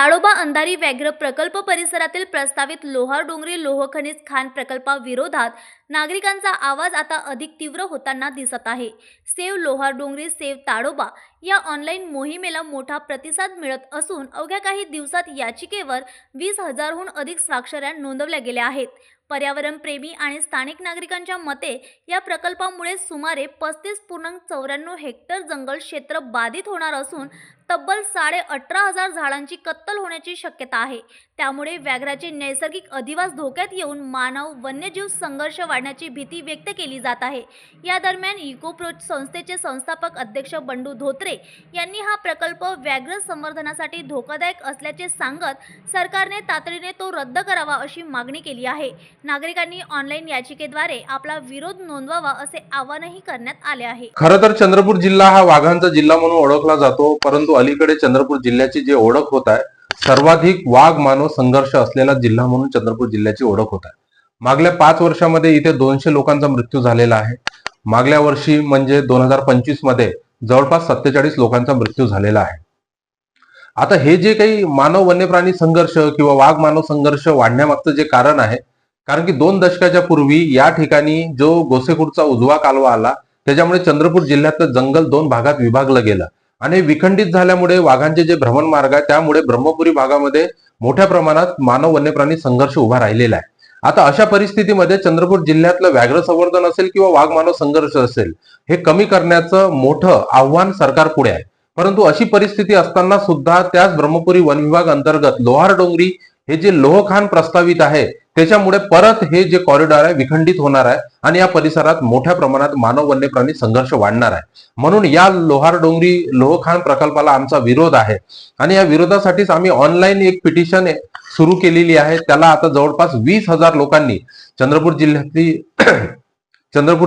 ताडोबा अंधारी व्याघ्र प्रकल्प परिसरातील प्रस्तावित लोहार डोंगरी लोह खनिज खाण प्रकल्पाविरोधात नागरिकांचा आवाज आता अधिक तीव्र होताना दिसत आहे। सेव्ह लोहार डोंगरी सेव्ह ताडोबा या ऑनलाईन मोहिमेला मोठा प्रतिसाद मिळत असून अवघ्या काही दिवसात याचिकेवर 20,000हून अधिक स्वाक्षऱ्या नोंदवल्या गेल्या आहेत। पर्यावरण प्रेमी आणि स्थानिक नागरिकांच्या मते या प्रकल्पामुळे सुमारे 35.94 हेक्टर जंगल क्षेत्र बाधित होणार असून तब्बल 18,500 झाडांची कत्तल होण्याची शक्यता आहे। त्यामुळे व्याघ्राचे नैसर्गिक अधिवास धोक्यात येऊन मानव वन्यजीव संघर्ष वाढण्याची भीती व्यक्त केली जात आहे। या दरम्यान इकोप्रोच संस्थेचे संस्थापक अध्यक्ष बंडू धोत्रे यांनी हा प्रकल्प व्याघ्र संवर्धनासाठी धोकादायक असल्याचे सांगत सरकारने तातडीने तो रद्द करावा अशी मागणी केली आहे। नागरिकांनी ऑनलाईन याचिकेद्वारे आपला विरोध नोंदवावा असे आवाहनही करण्यात आले आहे। खरं तर चंद्रपूर जिल्हा हा वाघांचा जिल्हा म्हणून ओळखला जातो, परंतु अलीकडे चंद्रपूर जिल्ह्याची जी ओळख होत आहे, सर्वाधिक वाघ मानव संघर्ष असलेला जिल्हा म्हणून चंद्रपूर जिल्ह्याची ओळख होत आहे। मागल्या 5 वर्षांमध्ये इथे 200 लोकांचा मृत्यू झालेला आहे। मागल्या वर्षी म्हणजे 2025 मध्ये जवळपास 47 लोकांचा मृत्यू झालेला आहे। आता हे जे काही मानव वन्यप्राणी संघर्ष किंवा वाघ मानव संघर्ष वाढण्यामागचं जे कारण आहे, कारण की 2 दशकाच्या पूर्वी या ठिकाणी जो गोसेखुर्दचा उजवा कालवा आला, त्याच्यामुळे चंद्रपूर जिल्ह्यातलं जंगल 2 भागात विभागलं गेलं आणि विखंडित झाल्यामुळे वाघांचे जे भ्रमणमार्ग आहे त्यामुळे ब्रह्मपुरी भागामध्ये मोठ्या प्रमाणात मानव वन्यप्राणी संघर्ष उभा राहिलेला आहे। आता अशा परिस्थितीमध्ये चंद्रपूर जिल्ह्यातलं व्याघ्र संवर्धन असेल किंवा वाघ मानव संघर्ष असेल, हे कमी करण्याचं मोठं आव्हान सरकार पुढे आहे। परंतु अशी परिस्थिती असताना सुद्धा त्याच ब्रह्मपुरी वन विभाग अंतर्गत लोहार डोंगरी हे जे लोहखान प्रस्तावित आहे, त्याच्यामुळे परत हे जे कॉरिडॉर आहे विखंडित होणार आहे आणि या परिसरात मोठ्या प्रमाणात मानव वन्यप्राणी संघर्ष वाढणार आहे। म्हणून या लोहार डोंगरी लोहखान प्रकल्पाला आमचा विरोध आहे आणि या विरोधासाठीच आम्ही ऑनलाईन एक पिटिशन सुरू केलेली आहे। त्याला आता जवळपास 20,000 लोकांनी चंद्रपूर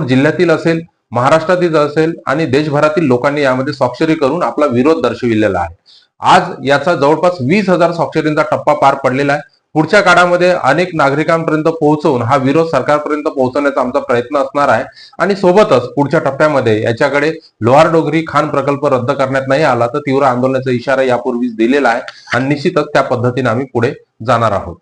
जिल्ह्यातील असेल, महाराष्ट्रातील असेल आणि देशभरातील लोकांनी यामध्ये स्वाक्षरी करून आपला विरोध दर्शविलेला आहे। आज याचा जवळपास 20,000 स्वाक्षरींचा टप्पा पार पडलेला आहे। पुढच्या काळामध्ये अनेक नागरिकांपर्यंत पोहोचवून हा विरोध सरकारपर्यंत पोहोचवण्याचा आमचा प्रयत्न असणार आहे आणि सोबतच पुढच्या टप्प्यामध्ये याच्याकडे लोहार डोंगरी खाण प्रकल्प रद्द करण्यात नाही आला तर तीव्र आंदोलनाचा इशारा यापूर्वीच दिलेला आहे आणि निश्चितच त्या पद्धतीने आम्ही पुढे जाणार आहोत।